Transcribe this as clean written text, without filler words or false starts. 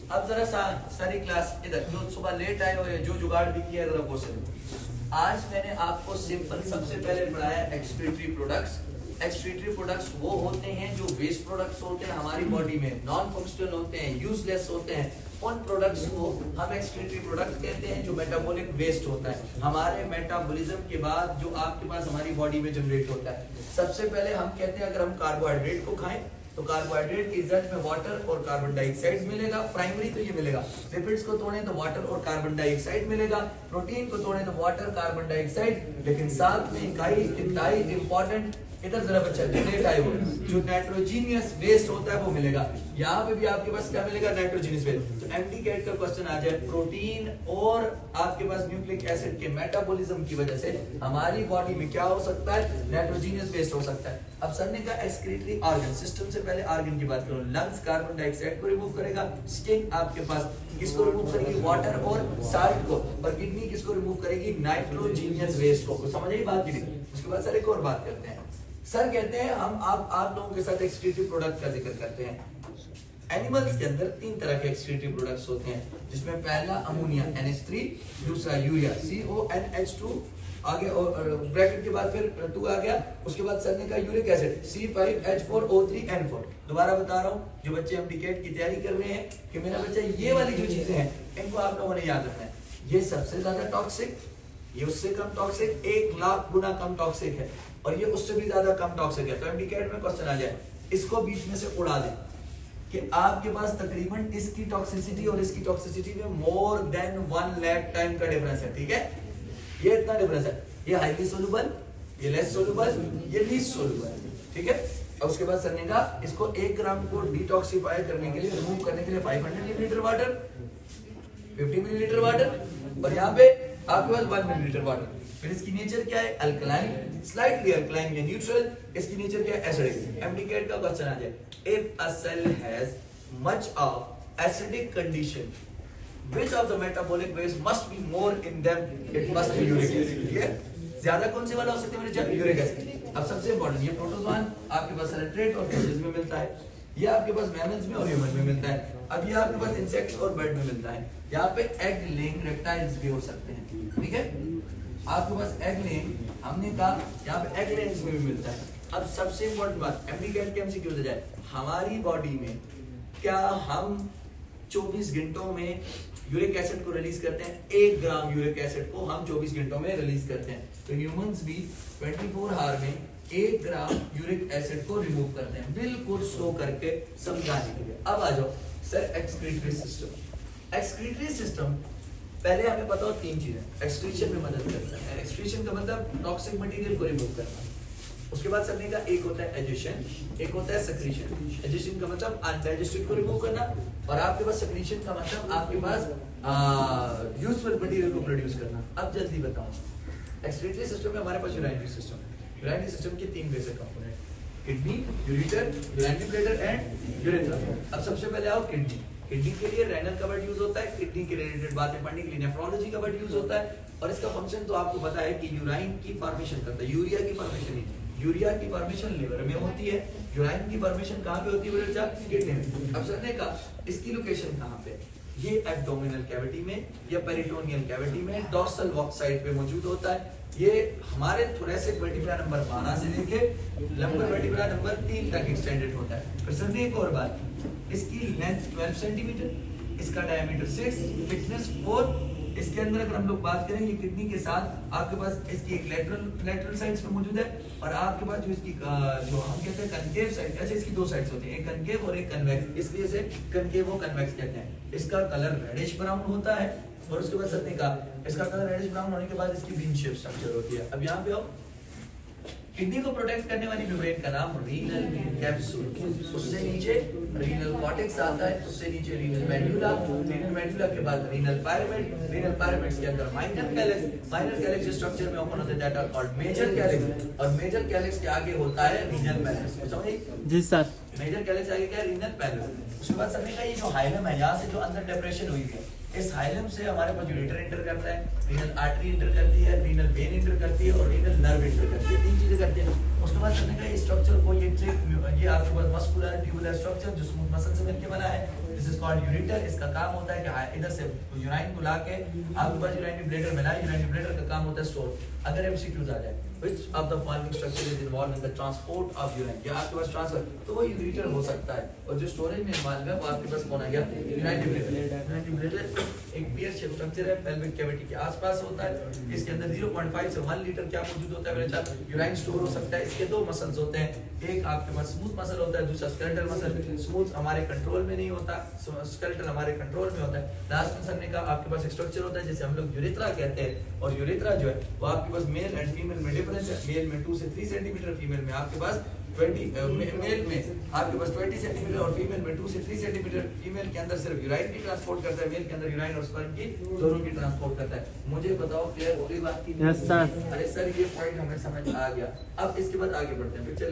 अब जरा सारी क्लास इधर, जो सुबह लेट आए हो या जो जुगाड़ भी किया जरा वो सुनो। आज मैंने आपको सिंपल सबसे पहले पढ़ाया एक्सक्रीटरी प्रोडक्ट्स। एक्सक्रीटरी प्रोडक्ट्स वो होते हैं जो वेस्ट प्रोडक्ट्स होते हैं हमारी बॉडी में, नॉन फंक्शनल होते हैं, यूजलेस होते हैं। उन प्रोडक्ट्स को हम एक्सक्रीटरी प्रोडक्ट कहते हैं जो मेटाबॉलिक वेस्ट होता है, हमारे मेटाबॉलिज्म के बाद जो आपके पास हमारी बॉडी में जनरेट होता है। सबसे पहले हम कहते हैं अगर हम कार्बोहाइड्रेट को खाएं तो कार्बोहाइड्रेट के रिजल्ट में वाटर और कार्बन डाइऑक्साइड मिलेगा, प्राइमरी तो ये मिलेगा। लिपिड्स को तोड़े तो वाटर और कार्बन डाइऑक्साइड मिलेगा, प्रोटीन को तोड़े तो वाटर कार्बन डाइऑक्साइड, लेकिन साथ में इकाई इंपॉर्टेंट, इधर जरा बच्चा लेट आए हो, जो नाइट्रोजीनियस वेस्ट होता है वो मिलेगा। यहाँ पे भी आपके पास क्या मिलेगा, नाइट्रोजीनियस वेस्ट। तो एमडी कैट का क्वेश्चन आ जाए, प्रोटीन और आपके पास न्यूक्लिक एसिड के मेटाबॉलिज्म की वजह से हमारी बॉडी में क्या हो सकता है, नाइट्रोजीनियस वेस्ट हो सकता है। अब सर ने कहा एक्सक्रीटरी ऑर्गन, सिस्टम से पहले ऑर्गन की बात करो। लंग्स कार्बन डाइऑक्साइड को रिमूव करेगा, स्किन आपके पास किसको रिमूव करेगी, वाटर और साल्ट को, और किडनी किसको रिमूव करेगी, नाइट्रोजीनियस वेस्ट को। समझ आई बात की? उसके बाद सर एक और बात करते हैं। सर कहते हैं हम आप लोगों के साथ एक्सक्रीटरी प्रोडक्ट का जिक्र करते हैं। एनिमल्स के अंदर 3 तरह के एक्सक्रीटरी प्रोडक्ट्स होते हैं, जिसमें पहला अमोनिया NH3, दूसरा यूरिया CONH2, आगे और ब्रैकेट के बाद फिर 2 आ गया। उसके बाद सर ने कहा यूरिक एसिड C5H4O3N4। दोबारा बता रहा हूँ, जो बच्चे हम टिकेट की तैयारी कर रहे हैं कि मेरा बच्चा ये वाली जो चीजें हैं इनको आप लोगों ने याद रखना है। ये सबसे ज्यादा टॉक्सिक, ये उससे कम टॉक्सिक, 1 लाख गुना कम टॉक्सिक है, और ये उससे भी ज्यादा कम टॉक्सिक है। तो एमडी कैट में क्वेश्चन आ जाए, इसको बीच में से उड़ा दें कि आपके पास तकरीबन इसकी टॉक्सिसिटी और इसकी टॉक्सिसिटी में मोर देन 1 लाख टाइम का डिफरेंस है। ठीक है, ये इतना डिफरेंस है। ये हाईली सोल्यूबल, ये लेस सोल्यूबल, ये लीस्ट सोल्यूबल। ठीक है, और उसके बाद सर ने कहा इसको 1 ग्राम को डिटॉक्सिफाई करने के लिए, रिमूव करने के लिए 500 मिलीलीटर वाटर, 50 मिलीलीटर वाटर, और यहाँ पे आपके पास 1 मिलीलीटर वाटर। फिर इसकी नेचर क्या है, अल्कलाइन, स्लाइटली अल्कलाइन या न्यूट्रल। इसकी नेचर क्या है, एसिडिक। एमडी कैट का क्वेश्चन आ जाए, if a cell has much of acidic condition, which of the metabolic waste must be more in them, it must be uric acid. ठीक है, ज्यादा कौन से वाला हो सकता है मेरे जब, यूरिक एसिड। अब सबसे इंपॉर्टेंट, ये प्रोटोजोआन आपके पास सैलिट्रेट और फिशेस में मिलता है, ये आपके पास मैमल्स में और ह्यूमन में मिलता है। अब ये आपके पास इंसेक्ट्स और बर्ड में मिलता है। यहाँ पे एग लेइंग रेप्टाइल्स भी हो सकते हैं। ठीक है, आपके पास एग लेइंग, हमने कहा यहाँ पे एग लेइंग्स में भी मिलता है। अब सबसे इंपॉर्टेंट बात, एमडी कैट के एमसीक्यू हो जाए, हमारी बॉडी में क्या हम 24 घंटों में यूरिक एसिड को रिलीज करते हैं? 1 ग्राम यूरिक एसिड को हम 24 घंटों में रिलीज करते हैं। तो ह्यूमंस भी 24 आवर में 1 ग्राम यूरिक एसिड को रिमूव करते हैं, बिल्कुल स्लो करके समझाने के लिए। अब आ जाओ sir excretory system. Excretory system पहले हमें पता हो 3 चीजें एक्सक्रीशन में मदद करता है। एक्सक्रीशन का मतलब टॉक्सिक मटेरियल को रिमूव करना। उसके बाद सर ने कहा एक होता है एजिशन, एक होता है सेक्रीशन। एजिशन का मतलब अनडाइजेस्टेड को रिमूव करना, और आपके पास सेक्रीशन का मतलब आपके पास यूजफुल मटेरियल को प्रोड्यूस करना। अब जल्दी बताओ, एक्सक्रीटरी सिस्टम में हमारे पास यूरिनरी सिस्टम के 3 basic component, kidney, ureter, urinary bladder and urethra. अब सबसे पहले आओ किडनी। किडनी के लिए रेनल कवर्ड यूज होता है, किडनी के रिलेटेड बातें पढ़ने के लिए नेफ्रोलॉजी कवर्ड यूज होता है, और इसका फंक्शन तो आपको पता है कि यूराइन की फॉर्मेशन करता है, यूरिया की फॉर्मेशन नहीं। यूरिया की फॉर्मेशन लिवर में होती है, यूराइन की फॉर्मेशन कहाँ पे होती है बेटा, किडनी में। अब सर ने कहा इसकी लोकेशन कहाँ पे, ये एब्डोमिनल कैविटी में या पेरिटोनियल कैविटी में डॉर्सल वॉक साइड पे मौजूद होता है। ये हमारे थोरेसिक वर्टिब्रा नंबर 12 से लेके लंबर वर्टिब्रा नंबर 3 तक एक्सटेंडेड होता है। फिर सर एक और बात, इसकी लेंथ 12 सेंटीमीटर, इसका डायमीटर 6, थिकनेस 4। इसके अंदर अगर हम लोग बात करें, ये किडनी के साथ आपके पास इसकी एक लेटरल साइड्स पे मौजूद है, और आपके पास जो इसकी जो हम कहते हैं कनकेव साइड, ऐसे इसकी 2 साइड्स होती हैं, एक कनकेव और एक कन्वेक्स, इसलिए इसे कनकेव और कन्वेक्स कहते हैं। इसका कलर रेडिश ब्राउन होता है, और उसके बाद सर ने कहा इसका कलर रेडिश ब्राउन होने के बाद इसकी बीन शेप स्ट्रक्चर होती है। अब यहाँ पे आओ, किडनी को प्रोटेक्ट करने वाली मेम्ब्रेन का नाम रीनल कैप्सूल, उससे नीचे रीनल कॉर्टेक्स आता है, उससे नीचे रीनल मेडुला के बाद रीनल पायरामिड्स के अंदर माइनर कैलिक्स स्ट्रक्चर में ओपन होते हैं, that are called major calyx, और मेजर कैलिक्स के आगे होता है रीनल मैट्रिक्स। समझे जी सर। मेजर कैलेक्स आगे क्या है, रीनल पैलेस। उसके बाद सर ने कहा ये जो हाइलम है, यहाँ से जो अंदर डिप्रेशन हुई है, इस हाइलम से हमारे पास यूरेटर इंटर करता है, रीनल आर्टरी इंटर करती है, रीनल वेन इंटर करती है और रीनल नर्व इंटर करती है। 3 चीजें करती है। उसके बाद सर ने कहा ये स्ट्रक्चर को ये आपके पास मस्कुलर ट्यूबुलर स्ट्रक्चर जो स्मूथ मसल से मिलकर बना है, दिस इज कॉल्ड यूरेटर। इसका काम होता है कि इधर से यूराइन को लाके आपके पास यूराइन ब्लेडर मिला है, यूराइन ब्लेडर का काम होता है स्टोर। अगर एमसीक्यूज आ जाए which of the following structure is involved in the transport of urine, या आपके पास ट्रांसफर, तो वो यूरेटर हो सकता है। और जो स्टोरेज में इन्वॉल्व है वो आपके पास कौन आ गया, यूराइन ब्लेडर। एक पेयर शेप स्ट्रक्चर है, पेल्विक कैविटी के आसपास होता है। इसके अंदर 0.5 से 1 लीटर क्या मौजूद होता है मेरे साथ, यूराइन स्टोर हो सकता है। इसके 2 मसल्स होते हैं, एक आपके पास स्मूथ मसल होता है, दूसरा स्केलेटल मसल। स्मूथ हमारे कंट्रोल में नहीं होता, स्केलेटल हमारे कंट्रोल में होता है। लास्ट में सर ने कहा आपके पास एक स्ट्रक्चर होता है जिसे हम लोग यूरेथ्रा कहते हैं, और यूरेथ्रा जो है वो आपके पास मेल एंड फीमेल में डिफरेंस है। मेल में 2 से 3 सेंटीमीटर, फीमेल में आपके पास 20 मेल में आपके पास 20 सेंटीमीटर और फीमेल में 2 से 3 सेंटीमीटर। फीमेल के अंदर सिर्फ यूराइन की ट्रांसपोर्ट करता है, मेल के अंदर यूराइन और स्पर्म की दोनों की ट्रांसपोर्ट करता है। मुझे बताओ क्लियर हो गई बात की? Yes sir. अरे सर ये पॉइंट हमें समझ आ गया। अब इसके बाद आगे बढ़ते हैं।